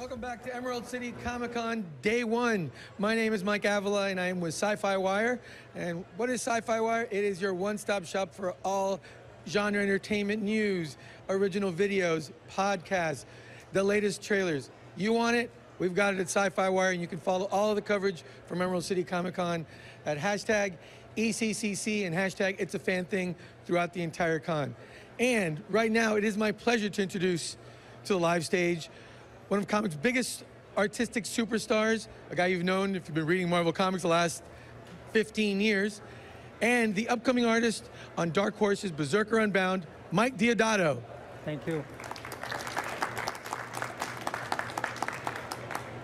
Welcome back to Emerald City Comic-Con Day 1. My name is Mike Avila and I am with Sci-Fi Wire. And what is Sci-Fi Wire? It is your one-stop shop for all genre entertainment news, original videos, podcasts, the latest trailers. You want it? We've got it at Sci-Fi Wire, and you can follow all of the coverage from Emerald City Comic-Con at hashtag ECCC and hashtag It's a Fan Thing throughout the entire con. And right now, it is my pleasure to introduce to the live stage one of comics' biggest artistic superstars, a guy you've known if you've been reading Marvel Comics the last 15 years, and the upcoming artist on Dark Horse's Berserker Unbound, Mike Deodato. Thank you.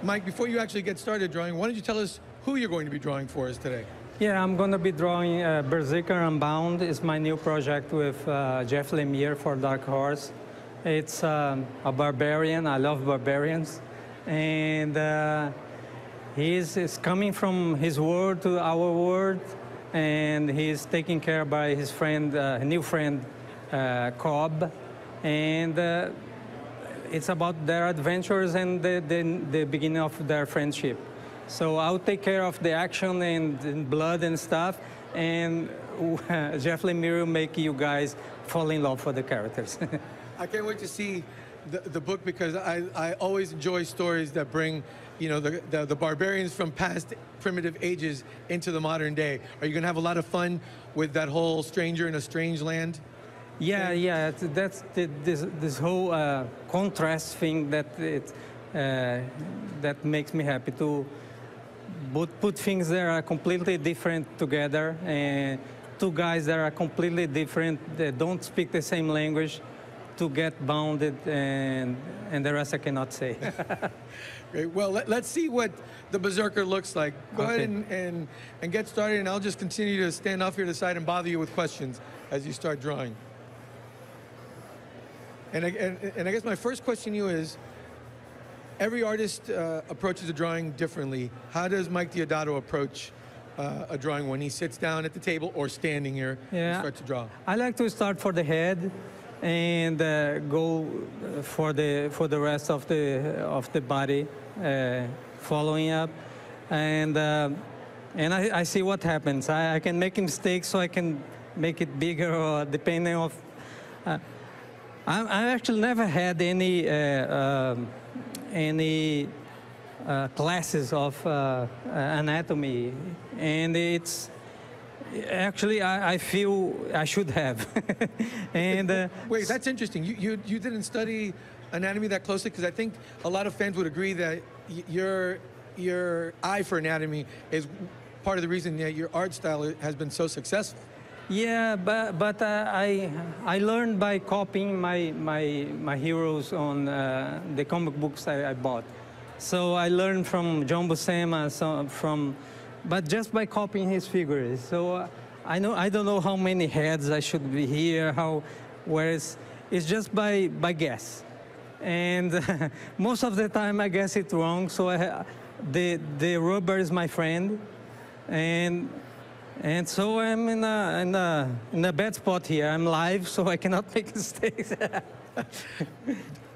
Mike, before you actually get started drawing, why don't you tell us who you're going to be drawing for us today? Yeah, I'm going to be drawing Berserker Unbound. It's my new project with Jeff Lemire for Dark Horse. It's a barbarian. I love barbarians. And he's coming from his world to our world, and he's taken care by his friend, new friend, Cobb. And it's about their adventures and the beginning of their friendship. So I'll take care of the action and blood and stuff, and Jeff Lemire will make you guys fall in love for the characters. I can't wait to see the book, because I always enjoy stories that bring, you know, the barbarians from past primitive ages into the modern day. Are you going to have a lot of fun with that whole stranger in a strange land? Yeah, yeah, that's this whole contrast thing that that makes me happy to put things that are completely different together, and two guys that are completely different, that don't speak the same language, to get bounded, and the rest I cannot say. Great. Well, let's see what the Berserker looks like. Go ahead and get started, and I'll just continue to stand off here to the side and bother you with questions as you start drawing. And I guess my first question to you is, every artist approaches a drawing differently. How does Mike Deodato approach a drawing when he sits down at the table or standing here and starts to draw? I like to start for the head and go for the rest of the body, following up, and I see what happens. I can make mistakes, so I can make it bigger, or depending of. I actually never had any classes of anatomy, and it's actually I feel I should have. And wait, that's interesting. You didn't study anatomy that closely, because I think a lot of fans would agree that your eye for anatomy is part of the reason that your art style has been so successful. Yeah, but I learned by copying my heroes on the comic books I bought. So I learned from John Buscema, but just by copying his figures. So I don't know how many heads I should be here, whereas it's just by guess. And most of the time I guess it wrong. So the rubber is my friend, and so I'm in a bad spot here. I'm live, so I cannot make mistakes.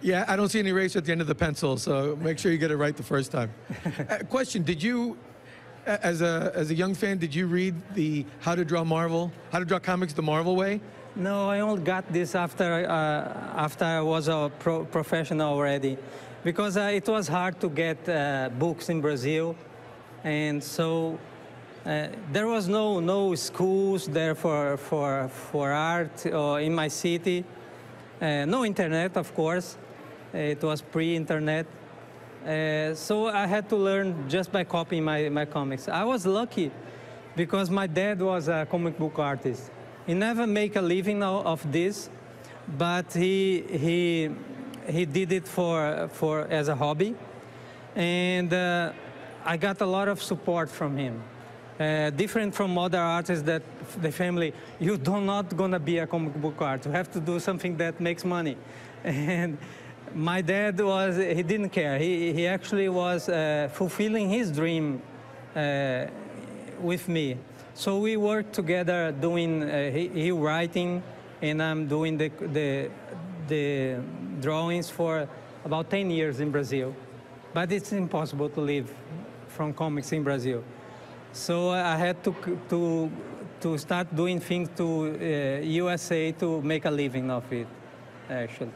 Yeah, I don't see any eraser at the end of the pencil, so make sure you get it right the first time. Question: did you, as a young fan, did you read the How to Draw Comics the Marvel Way? No, I only got this after I was a professional already, because it was hard to get books in Brazil, and so. There was no schools there for art or in my city. No internet, of course. It was pre-internet. So I had to learn just by copying my comics. I was lucky because my dad was a comic book artist. He never made a living of this, but he did it as a hobby. And I got a lot of support from him. Different from other artists that the family, you're not going to be a comic book artist. You have to do something that makes money. And my dad he didn't care. He actually was fulfilling his dream with me. So we worked together doing, he writing, and I'm doing the drawings for about 10 years in Brazil. but it's impossible to live from comics in Brazil. So I had to start doing things to USA to make a living of it, actually.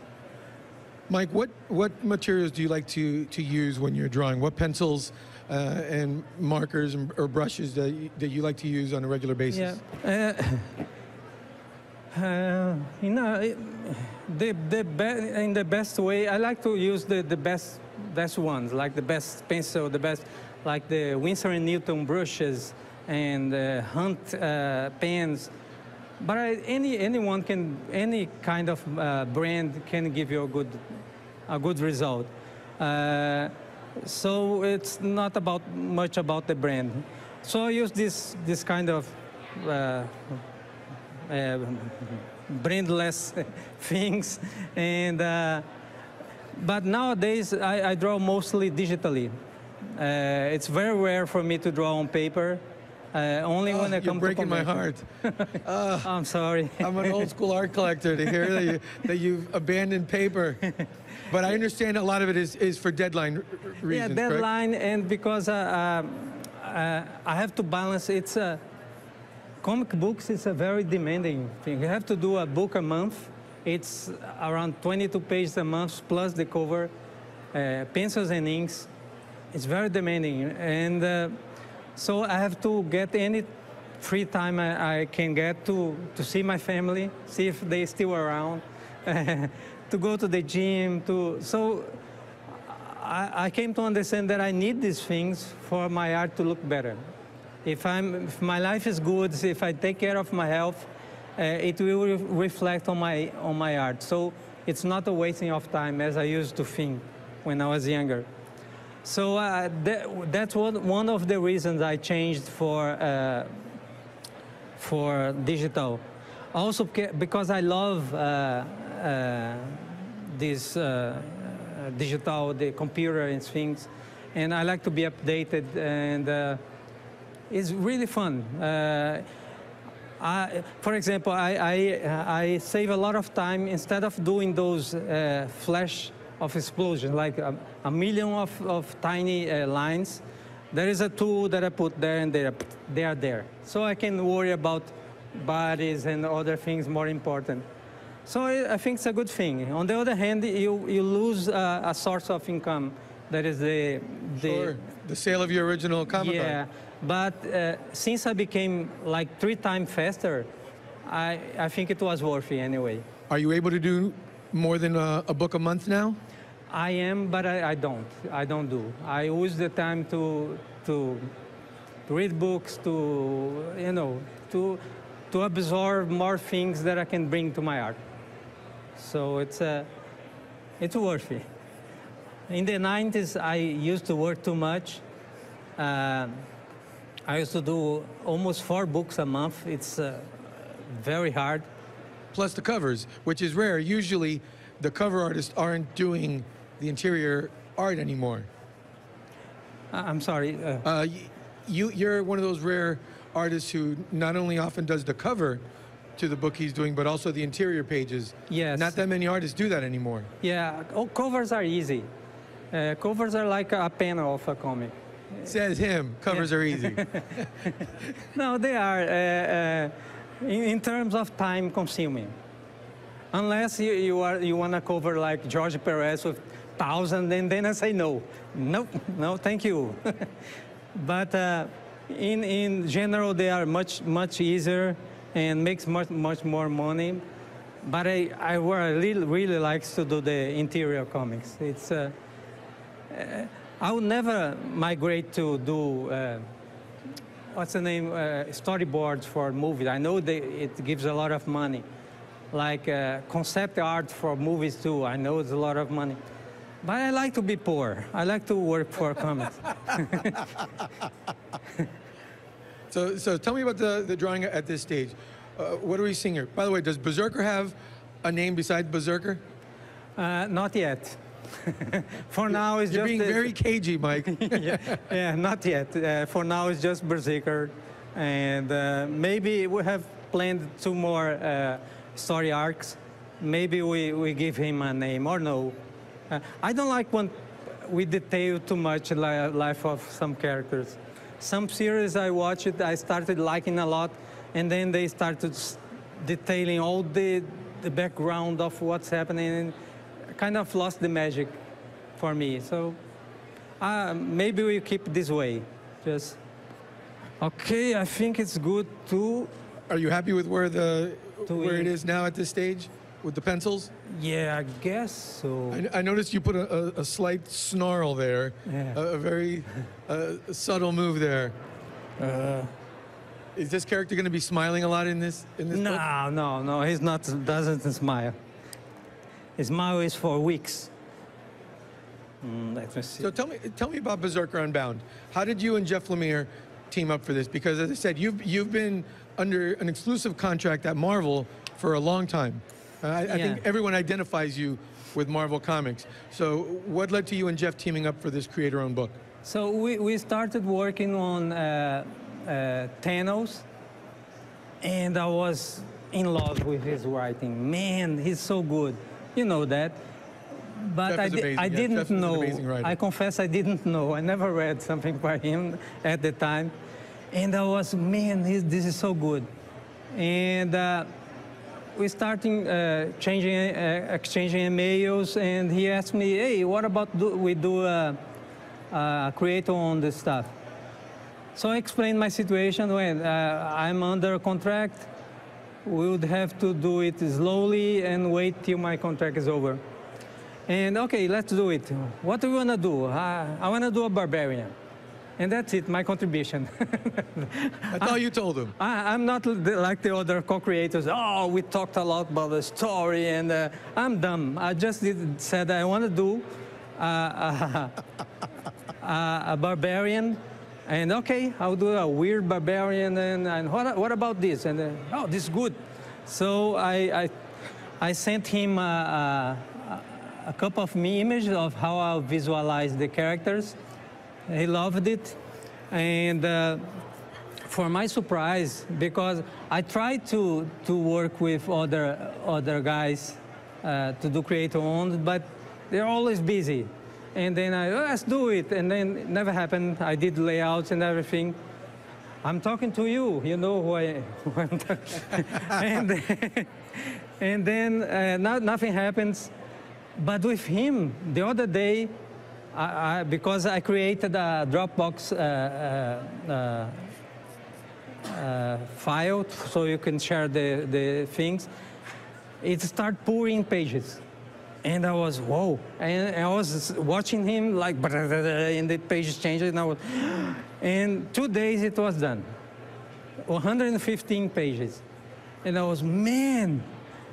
Mike, what materials do you like to use when you're drawing? What pencils and markers or brushes that you like to use on a regular basis? Yeah. You know, in the best way, I like to use the best ones, like the best pencil, like the Winsor and Newton brushes and Hunt pens. But anyone can, any kind of brand can give you a good result. So it's not much about the brand. So I use this kind of brandless things, and but nowadays I draw mostly digitally. It's very rare for me to draw on paper. Only when I come to breaking my heart. I'm sorry. I'm an old school art collector to hear that you've abandoned paper. But I understand a lot of it is for deadline reasons. Yeah, deadline, correct? and because I have to balance. It's comic books is a very demanding thing. You have to do a book a month. It's around 22 pages a month plus the cover, pencils and inks. It's very demanding, and so I have to get any free time I can get to see my family, see if they're still around, to go to the gym. So I came to understand that I need these things for my art to look better. If my life is good, if I take care of my health, it will reflect on my art. So it's not a wasting of time as I used to think when I was younger. So that's one of the reasons I changed for digital. Also because I love this digital, the computer and things, and I like to be updated, and it's really fun. For example, I save a lot of time instead of doing those flash of explosion, like a million of tiny lines. There is a tool that I put there, and they are there. So I can worry about bodies and other things more important. So I think it's a good thing. On the other hand, you lose a source of income. That is the sale of your original comic. Yeah, but since I became like 3 times faster, I think it was worth it anyway. Are you able to do more than a book a month now? I am, but I don't. I don't do. I use the time to read books, to absorb more things that I can bring to my art. So it's worth it. In the 90s, I used to work too much. I used to do almost 4 books a month. It's very hard. Plus the covers, which is rare. Usually, the cover artists aren't doing the interior art anymore. I'm sorry. You're one of those rare artists who not only often does the cover to the book he's doing, but also the interior pages. Yes. Not that many artists do that anymore. Yeah, covers are easy. Covers are like a panel of a comic. Says him. Covers are easy. No, they are in terms of time consuming. Unless you want to cover like George Perez with 1,000, and then I say no, thank you. But in general, they are much easier and makes much more money. But I really likes to do the interior comics. It's I would never migrate to do what's the name, storyboards for movies. I know it gives a lot of money. Like concept art for movies too. I know it's a lot of money. But I like to be poor. I like to work for comics. So tell me about the drawing at this stage. What are we seeing here? By the way, does Berserker have a name besides Berserker? Not yet. For now, it's You're just... being very cagey, Mike. yeah, not yet. For now, it's just Berserker. And maybe we have planned 2 more story arcs. Maybe we give him a name or no. I don't like when we detail too much life of some characters. Some series I watched, I started liking a lot, and then they started detailing all the background of what's happening, and kind of lost the magic for me. So maybe we keep this way. Just okay. I think it's good to. Are you happy with where it is now at this stage with the pencils? Yeah, I guess so. I noticed you put a slight snarl there, Yeah. a very subtle move there. Is this character going to be smiling a lot in this book? No. He's not. Doesn't smile. His smile is for weeks. Let me see. So tell me about Berserker Unbound. How did you and Jeff Lemire team up for this? Because as I said, you've been under an exclusive contract at Marvel for a long time. I think everyone identifies you with Marvel Comics. So what led to you and Jeff teaming up for this creator-owned book? So we started working on Thanos, and I was in love with his writing. Man, he's so good. You know that. But I didn't Jeff is an know. amazing writer. I confess I didn't know. I never read something by him at the time. And I was, man, this is so good. And we started exchanging emails, and he asked me, hey, what about we do a creator on this stuff? So I explained my situation when I'm under contract. We would have to do it slowly and wait till my contract is over. And okay, let's do it. What do you want to do? I want to do a barbarian. And that's it, my contribution. That's all you told him. I'm not like the other co-creators. Oh, we talked a lot about the story, and I'm dumb. I just said I want to do a barbarian. And okay, I'll do a weird barbarian. And what about this? And oh, this is good. So I sent him a couple of images of how I'll visualize the characters. He loved it. And for my surprise, because I tried to work with other guys to do creator-owned, but they're always busy. And then let's do it. And then it never happened. I did layouts and everything. I'm talking to you. You know who I'm talking. and then nothing happens. But with him, the other day, because I created a Dropbox file so you can share the things, it started pouring pages. And I was, whoa. And I was watching him like, and the pages changed. And 2 days it was done. 115 pages. And I was, man,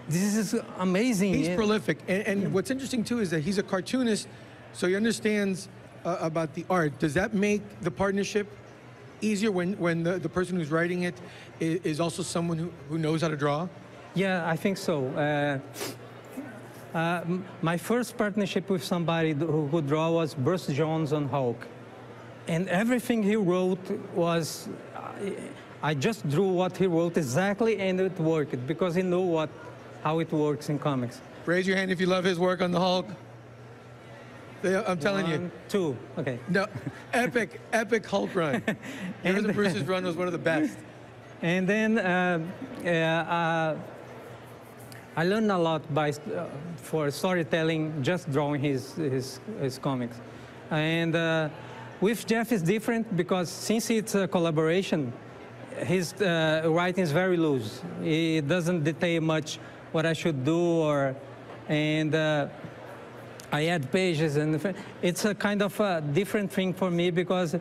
this is amazing. He's prolific. And what's interesting, too, is that he's a cartoonist, so he understands about the art. Does that make the partnership easier when the person who's writing it is also someone who knows how to draw? Yeah, I think so. My first partnership with somebody who could draw was Bruce Jones on Hulk. And everything he wrote was, I just drew what he wrote exactly, and it worked, because he knew how it works in comics. Raise your hand if you love his work on the Hulk. I'm telling you. 1, 2, okay. No, epic Hulk run. Yours and Bruce's run was one of the best. And then I learned a lot for storytelling, just drawing his comics. And with Jeff is different, because since it's a collaboration, his writing is very loose. He doesn't detail much what I should do, and I add pages, and it's a kind of a different thing for me, because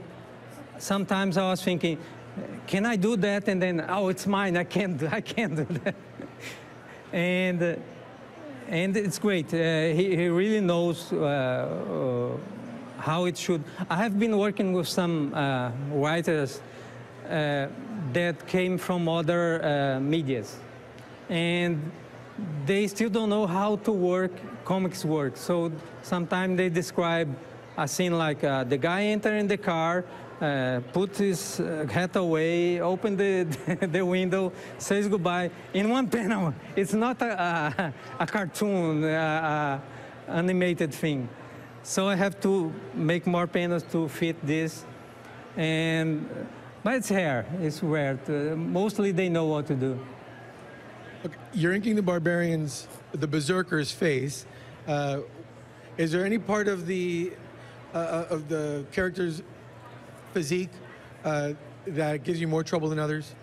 sometimes I was thinking, can I do that? And then, oh, it's mine. I can't do that. And it's great. He really knows how it should. I have been working with some writers that came from other medias, and they still don't know how to work comics work. So sometimes they describe a scene like the guy entering the car, put his hat away, open the window, says goodbye in one panel. It's not a cartoon, animated thing. So I have to make more panels to fit this. But it's rare. It's rare. Mostly they know what to do. Okay, you're inking the barbarians, the berserker's face. Is there any part of the character's physique that gives you more trouble than others?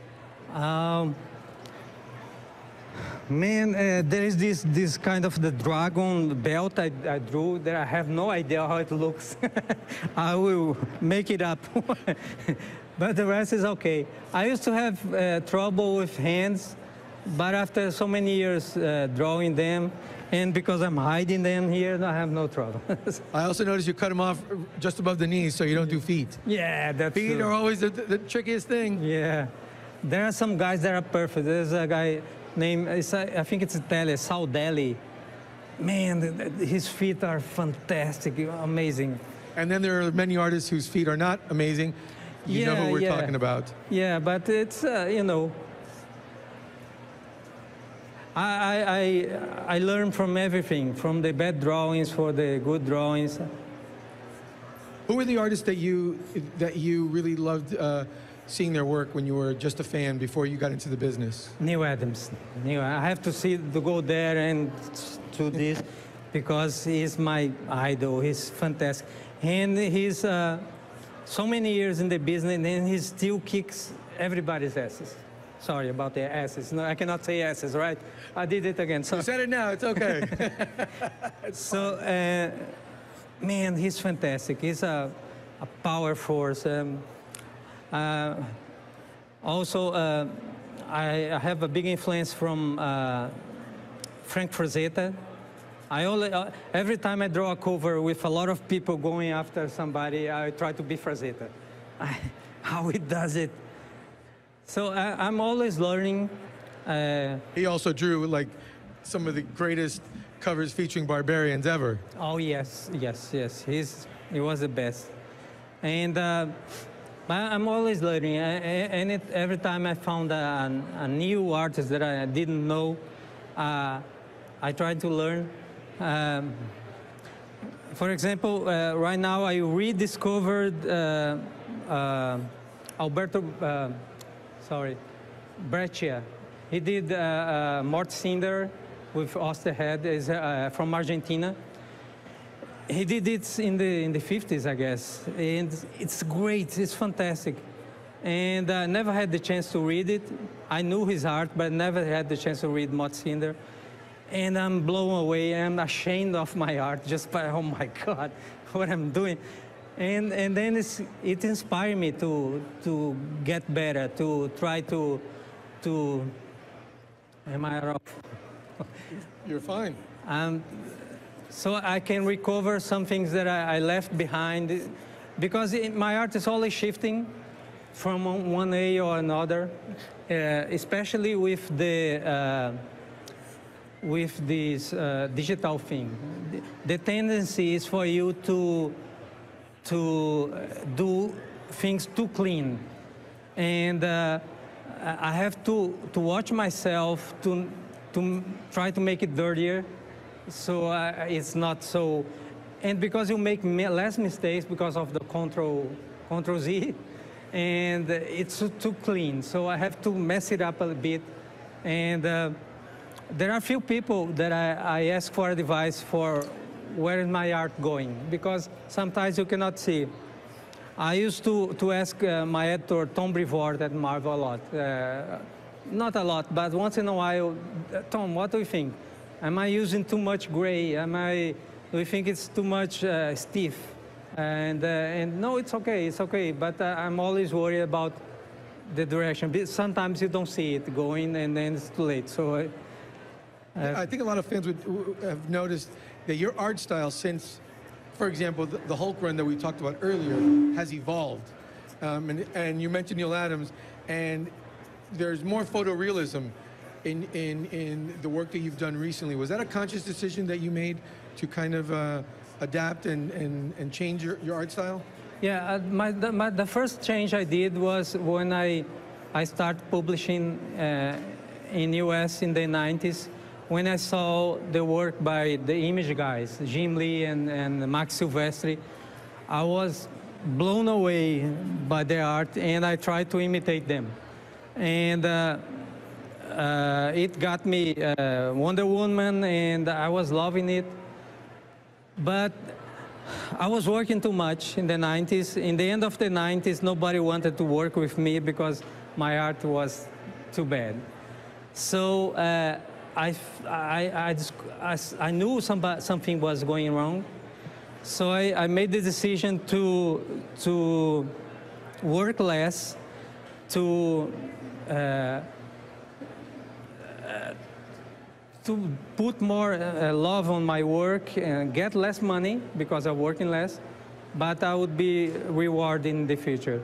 Man, there is this kind of the dragon belt I drew that I have no idea how it looks. I will make it up. But the rest is okay. I used to have trouble with hands, but after so many years drawing them, and because I'm hiding them here, I have no trouble. I also noticed you cut them off just above the knees so you don't do feet. Yeah, that's Feet are always the trickiest thing. Yeah. There are some guys that are perfect. There's a guy named, I think it's Italian, Saudelli. Man, his feet are fantastic, amazing. And then there are many artists whose feet are not amazing. You know who we're talking about. Yeah, but it's, you know, I learn from everything, from the bad drawings for the good drawings. Who were the artists that you really loved seeing their work when you were just a fan before you got into the business? Neil Adams. I have to go there and to this because he's my idol. He's fantastic. And he's so many years in the business and he still kicks everybody's asses. Sorry about the asses. No, I cannot say asses, right? I did it again. Sorry. You said it now. It's okay. So, man, he's fantastic. He's a power force. Also, I have a big influence from Frank Frazetta. Every time I draw a cover with a lot of people going after somebody, I try to be Frazetta. How he does it. So I'm always learning. He also drew like some of the greatest covers featuring barbarians ever. Oh yes, yes, yes. He was the best. And I'm always learning. Every time I found a new artist that I didn't know, I try to learn. For example, right now I rediscovered Alberto. Breccia. He did Mort Cinder with Osterhead, is from Argentina. He did it in the 50s, I guess, and it's great, it's fantastic. And I never had the chance to read it. I knew his art, but never had the chance to read Mort Cinder. And I'm blown away, I'm ashamed of my art, just by, oh my God, what I'm doing. And then it inspired me to get better, to try to am I wrong? You're fine. So I can recover some things that I left behind, because my art is always shifting from one way or another, especially with this digital thing. The tendency is for you to do things too clean. And I have to watch myself to try to make it dirtier, so it's not so, and because you make less mistakes because of the Control Z, and it's too clean, so I have to mess it up a bit. And there are a few people that I ask for advice for where is my art going, because sometimes you cannot see. I used to ask my editor, Tom Brevoort at Marvel a lot. Not a lot, but once in a while, Tom, what do you think? Am I using too much gray? Do you think it's too much stiff? And no, it's okay, but I'm always worried about the direction. Sometimes you don't see it going, and then it's too late. So I think a lot of fans would have noticed that your art style since, for example, the Hulk run that we talked about earlier has evolved. And you mentioned Neil Adams, and there's more photorealism in the work that you've done recently. Was that a conscious decision that you made to kind of adapt and change your art style? Yeah, the first change I did was when I started publishing in US in the 90s. when I saw the work by the image guys, Jim Lee and Max Silvestri, I was blown away by their art, and I tried to imitate them. And it got me Wonder Woman, and I was loving it. But I was working too much in the 90s. In the end of the 90s, nobody wanted to work with me because my art was too bad. So I knew something was going wrong. So I made the decision to work less, to put more love on my work and get less money because I'm working less, but I would be rewarded in the future.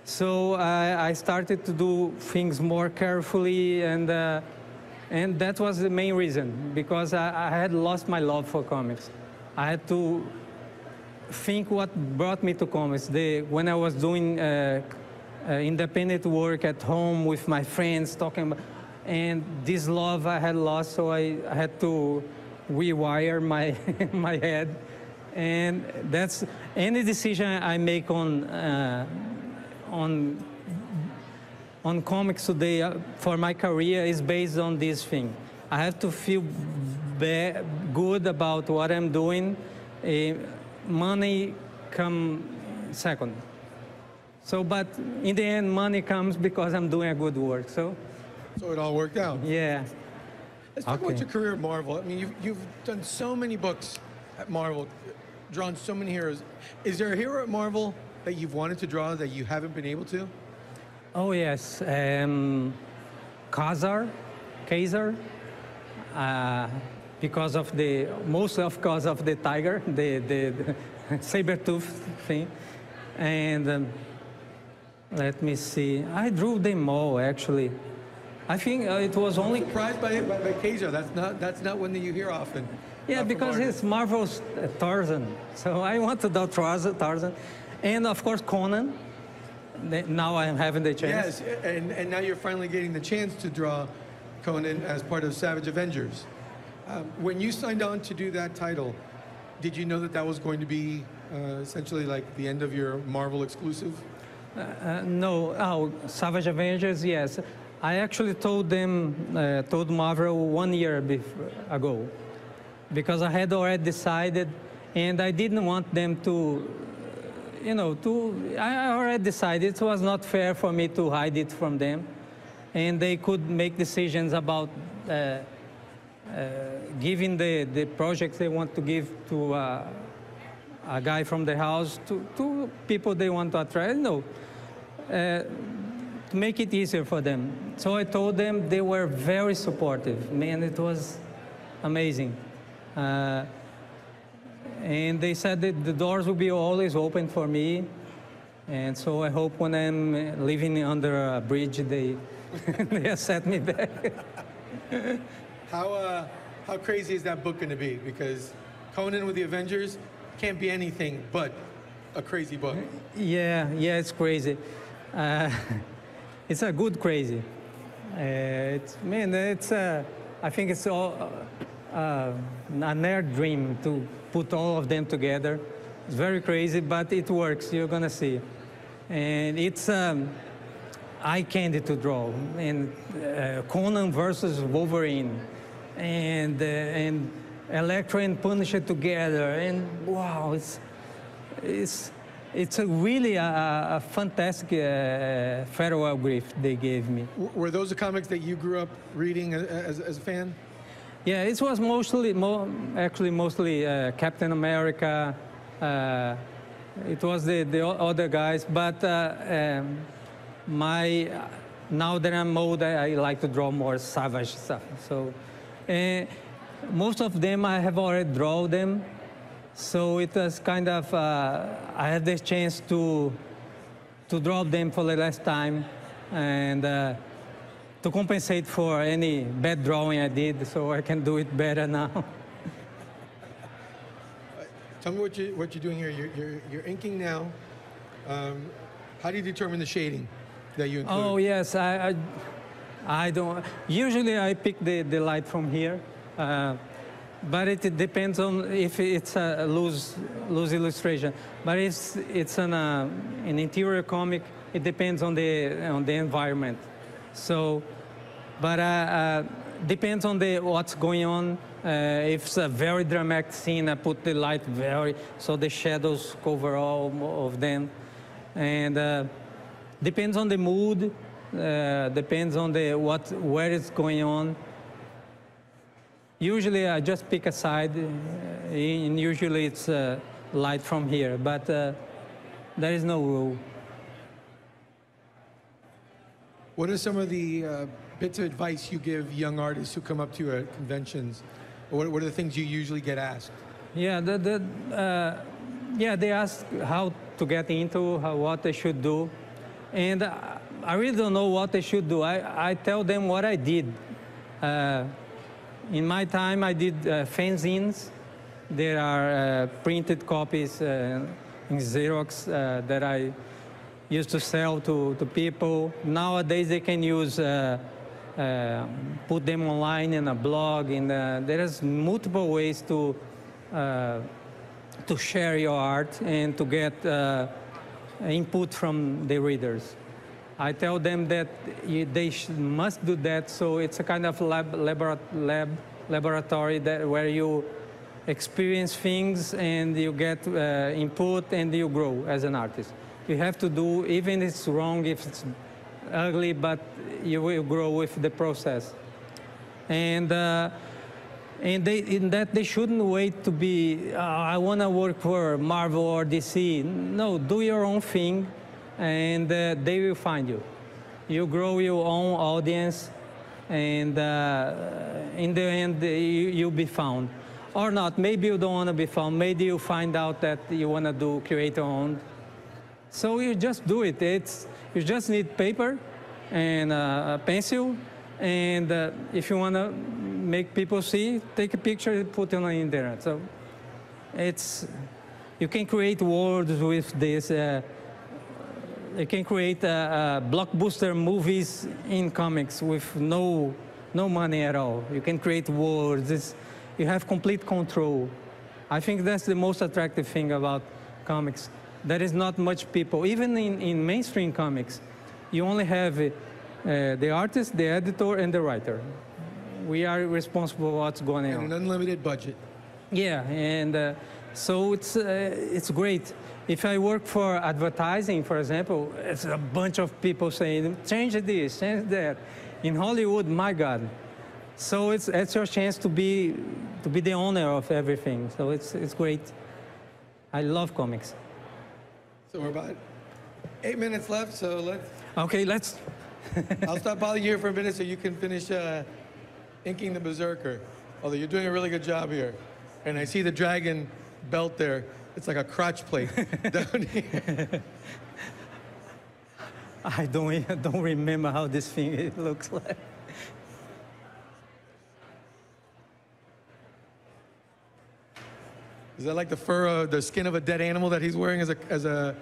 So I started to do things more carefully, and that was the main reason, because I had lost my love for comics. I had to think what brought me to comics. When I was doing independent work at home with my friends, talking about, and this love I had lost, so I had to rewire my my head. And that's any decision I make on comics today for my career is based on this thing. I have to feel good about what I'm doing. Money come second. So, but in the end, money comes because I'm doing a good work. So it all worked out. Yeah. Let's talk about your career at Marvel. I mean, you've done so many books at Marvel, drawn so many heroes. Is there a hero at Marvel that you've wanted to draw that you haven't been able to? Oh yes, Kazar, because of the tiger, the saber-tooth thing, and let me see. I drew them all actually. I think it was only. I'm surprised by Kazar. That's not one that you hear often. Yeah, because it's Marvel's Tarzan. So I want to draw Tarzan, and of course Conan. Now I'm having the chance. Yes, and now you're finally getting the chance to draw Conan as part of Savage Avengers. When you signed on to do that title, did you know that that was going to be essentially like the end of your Marvel exclusive? No. Oh, Savage Avengers, yes. I actually told Marvel 1 year ago, because I had already decided, and I didn't want them to. I already decided it was not fair for me to hide it from them, and they could make decisions about giving the projects they want to give to a guy from the house, to people they want to attract, to make it easier for them. So I told them, they were very supportive. Man, it was amazing. And they said that the doors will be always open for me. And so I hope when I'm living under a bridge, they accept me back. How crazy is that book going to be? Because Conan with the Avengers can't be anything but a crazy book. Yeah, it's crazy. It's a good crazy. I think it's all a nerd dream to put all of them together. It's very crazy, but it works. You're gonna see, and it's eye candy to draw. And Conan versus Wolverine, and Electro and Punisher together, and wow, it's really a fantastic farewell gift they gave me. Were those the comics that you grew up reading as a fan? Yeah, it was mostly Captain America. It was the other guys, but now that I'm old, I like to draw more savage stuff. So most of them I have already drawn them. So it was kind of, I had the chance to draw them for the last time, and to compensate for any bad drawing I did, so I can do it better now. Tell me what you're doing here. You're inking now. How do you determine the shading that you include? Oh yes, I don't. Usually, I pick the light from here, but it depends on if it's a loose illustration. But if it's an interior comic, it depends on the environment. So, but depends on what's going on. If it's a very dramatic scene, I put the light so the shadows cover all of them, and depends on the mood. Depends on where it's going on. Usually, I just pick a side, and usually it's light from here, but there is no rule. What are some of the bits of advice you give young artists who come up to you at conventions? What are the things you usually get asked? Yeah, they ask how to get into, what they should do, and I really don't know what they should do. I tell them what I did. In my time, I did fanzines. There are printed copies in Xerox that I used to sell to people. Nowadays, they can use, put them online in a blog. And there's multiple ways to share your art and to get input from the readers. I tell them that they must do that, so it's a kind of laboratory where you experience things and you get input and you grow as an artist. You have to do, even if it's wrong, if it's ugly, but you will grow with the process. And they shouldn't wait to be, I want to work for Marvel or DC. No, do your own thing, and they will find you. You grow your own audience, and in the end, you'll be found. Or not, maybe you don't want to be found. Maybe you find out that you want to create your own. So you just do it. You just need paper and a pencil, and if you want to make people see, take a picture, put it on the internet. So you can create worlds with this. You can create blockbuster movies in comics with no money at all. You can create worlds. You have complete control. I think that's the most attractive thing about comics. There is not much people. Even in mainstream comics, you only have the artist, the editor, and the writer. We are responsible for what's going on. And an unlimited budget. Yeah, and so it's great. If I work for advertising, for example, it's a bunch of people saying, change this, change that. In Hollywood, my God. So it's your chance to be the owner of everything. So it's great. I love comics. So we're about 8 minutes left, so let's... Okay, let's... I'll stop bothering you here for a minute so you can finish inking the Berserker. Although you're doing a really good job here. And I see the dragon belt there. It's like a crotch plate down here. I don't remember how this thing looks like. Is that like the fur, the skin of a dead animal that he's wearing as a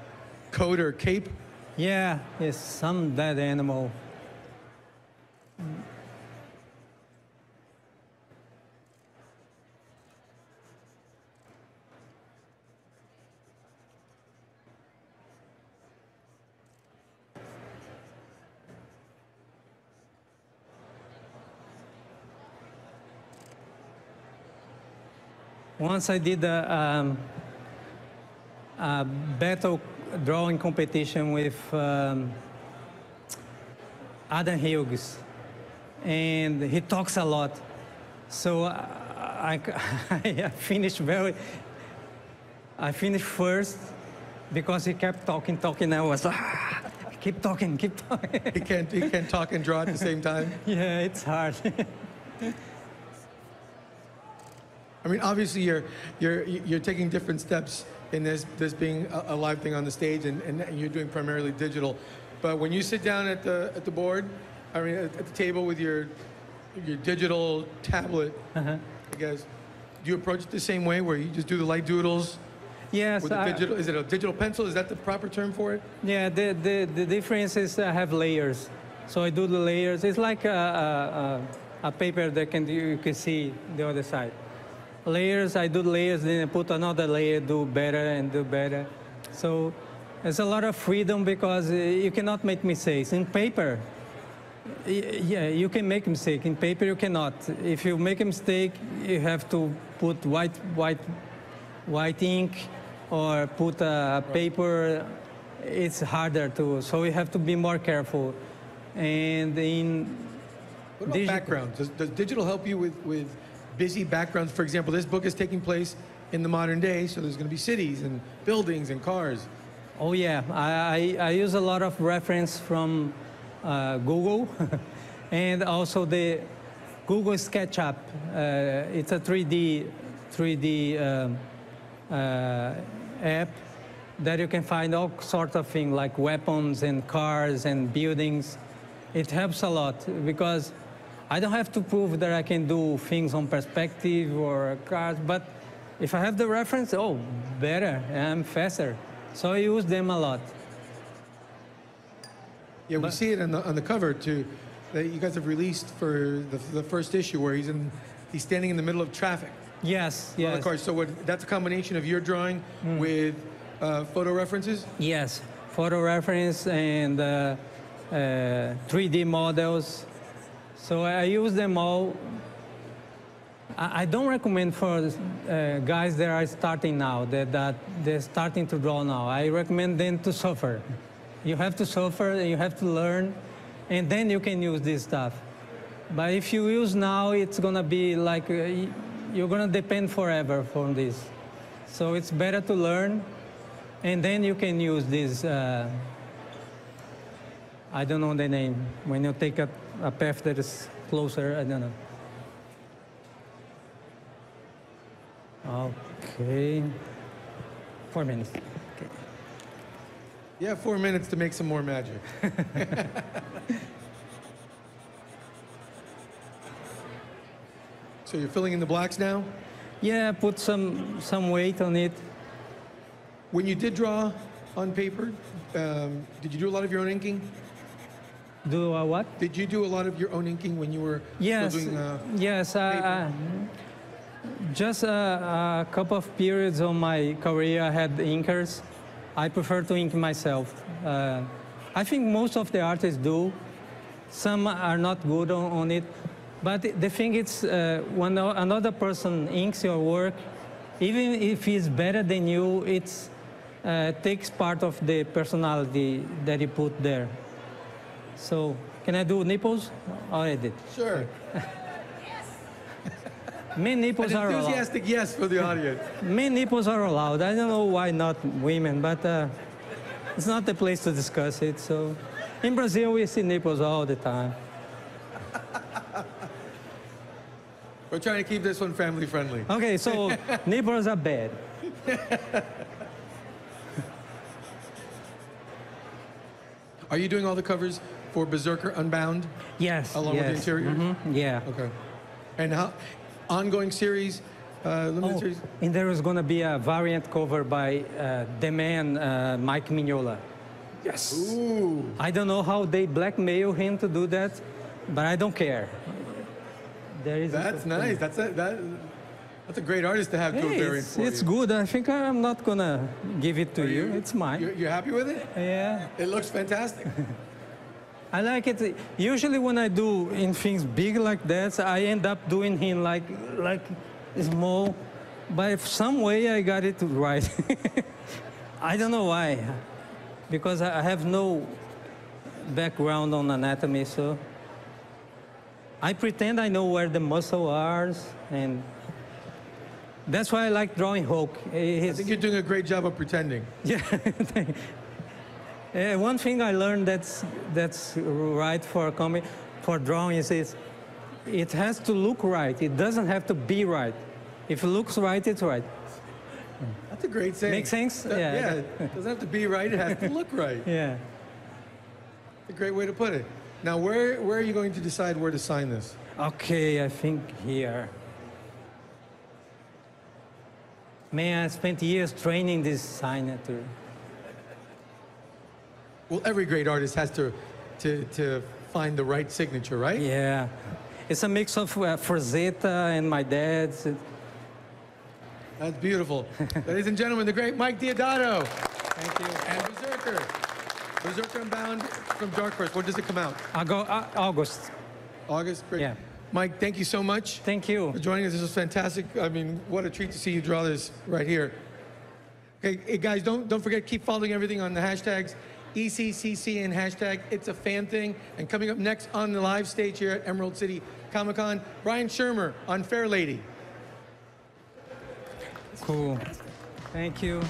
coat or cape? Yeah, it's some dead animal. Once I did a battle drawing competition with Adam Hughes, and he talks a lot. So I finished first because he kept talking. I was like, keep talking. He can't talk and draw at the same time. Yeah, it's hard. I mean, obviously you're taking different steps in this being a live thing on the stage, and you're doing primarily digital. But when you sit down at the board, I mean, at the table with your digital tablet, I guess, do you approach it the same way, where you just do the light doodles? Yes. With the digital, is it a digital pencil? Is that the proper term for it? Yeah. The difference is I have layers. So I do the layers. It's like a paper that you can see the other side. Layers, I do layers, then I put another layer, do better and do better. So there's a lot of freedom because you cannot make mistakes. In paper, yeah, you can make a mistake. In paper, you cannot. If you make a mistake, you have to put white ink or put a paper. It's harder to, so you have to be more careful. And in what about backgrounds? Does digital help you with busy backgrounds? For example, this book is taking place in the modern day, so there's going to be cities and buildings and cars. Oh yeah, I use a lot of reference from Google and also the Google SketchUp. It's a 3D app that you can find all sorts of things like weapons and cars and buildings. It helps a lot because I don't have to prove that I can do things on perspective or cars, but if I have the reference, oh, better, I'm faster. So I use them a lot. Yeah, we see it on the cover too, that you guys have released for the first issue where he's standing in the middle of traffic. Yes, yes. Cars. So that's a combination of your drawing with photo references? Yes, photo reference and 3D models. So I use them all. I don't recommend for guys that are starting now, that they're starting to draw now. I recommend them to suffer. You have to suffer, and you have to learn, and then you can use this stuff. But if you use now, it's gonna be like, you're gonna depend forever from this. So it's better to learn, and then you can use this, I don't know the name, when you take a path that is closer, I don't know. Okay, 4 minutes. Okay. You have 4 minutes to make some more magic. So you're filling in the blacks now? Yeah, put some weight on it. When you did draw on paper, did you do a lot of your own inking? Do what? Did you do a lot of your own inking when you were doing yes. Just a couple of periods of my career, I had inkers. I prefer to ink myself. I think most of the artists do. Some are not good on it. But the thing is, when another person inks your work, even if he's better than you, it takes part of the personality that you put there. So, can I do nipples? I did. Sure. Men nipples are allowed. Enthusiastic yes for the audience. Men nipples are allowed. I don't know why not women, but it's not the place to discuss it. So, in Brazil, we see nipples all the time. We're trying to keep this one family friendly. Okay, so nipples are bad. Are you doing all the covers for Berserker Unbound? Yes. Along with the interior? Mm-hmm. Yeah. Okay. And how ongoing series, limited series? And there is going to be a variant cover by the man, Mike Mignola. Yes. Ooh. I don't know how they blackmail him to do that, but I don't care. That's nice. That's a great artist to have do a variant for it's you. good. I think I'm not going to give it to you. It's mine. You're happy with it? Yeah. It looks fantastic. I like it. Usually when I do in things big like that, I end up doing him like small. But if some way I got it right. I don't know why. Because I have no background on anatomy, so I pretend I know where the muscles are, and that's why I like drawing Hulk. I think you're doing a great job of pretending. Yeah. One thing I learned that's right for drawing is it has to look right. It doesn't have to be right. If it looks right, it's right. That's a great saying. Make sense? Yeah. It doesn't have to be right. It has to look right. Yeah. A great way to put it. Now, where are you going to decide where to sign this? Okay, I think here. Man, I spent years training this signature. Well, every great artist has to find the right signature, right? Yeah. It's a mix of Frazetta and my dad's. That's beautiful. Ladies and gentlemen, the great Mike Deodato. Thank you. And Berserker. Berserker Unbound from Dark Horse. When does it come out? August. August? Great. Yeah. Mike, thank you so much. Thank you. For joining us. This was fantastic. I mean, what a treat to see you draw this right here. Okay, hey guys, don't forget, keep following everything on the hashtags ECCC and hashtag It's a Fan Thing. And coming up next on the live stage here at Emerald City Comic Con, Brian Shermer on Fair Lady. Cool. Thank you.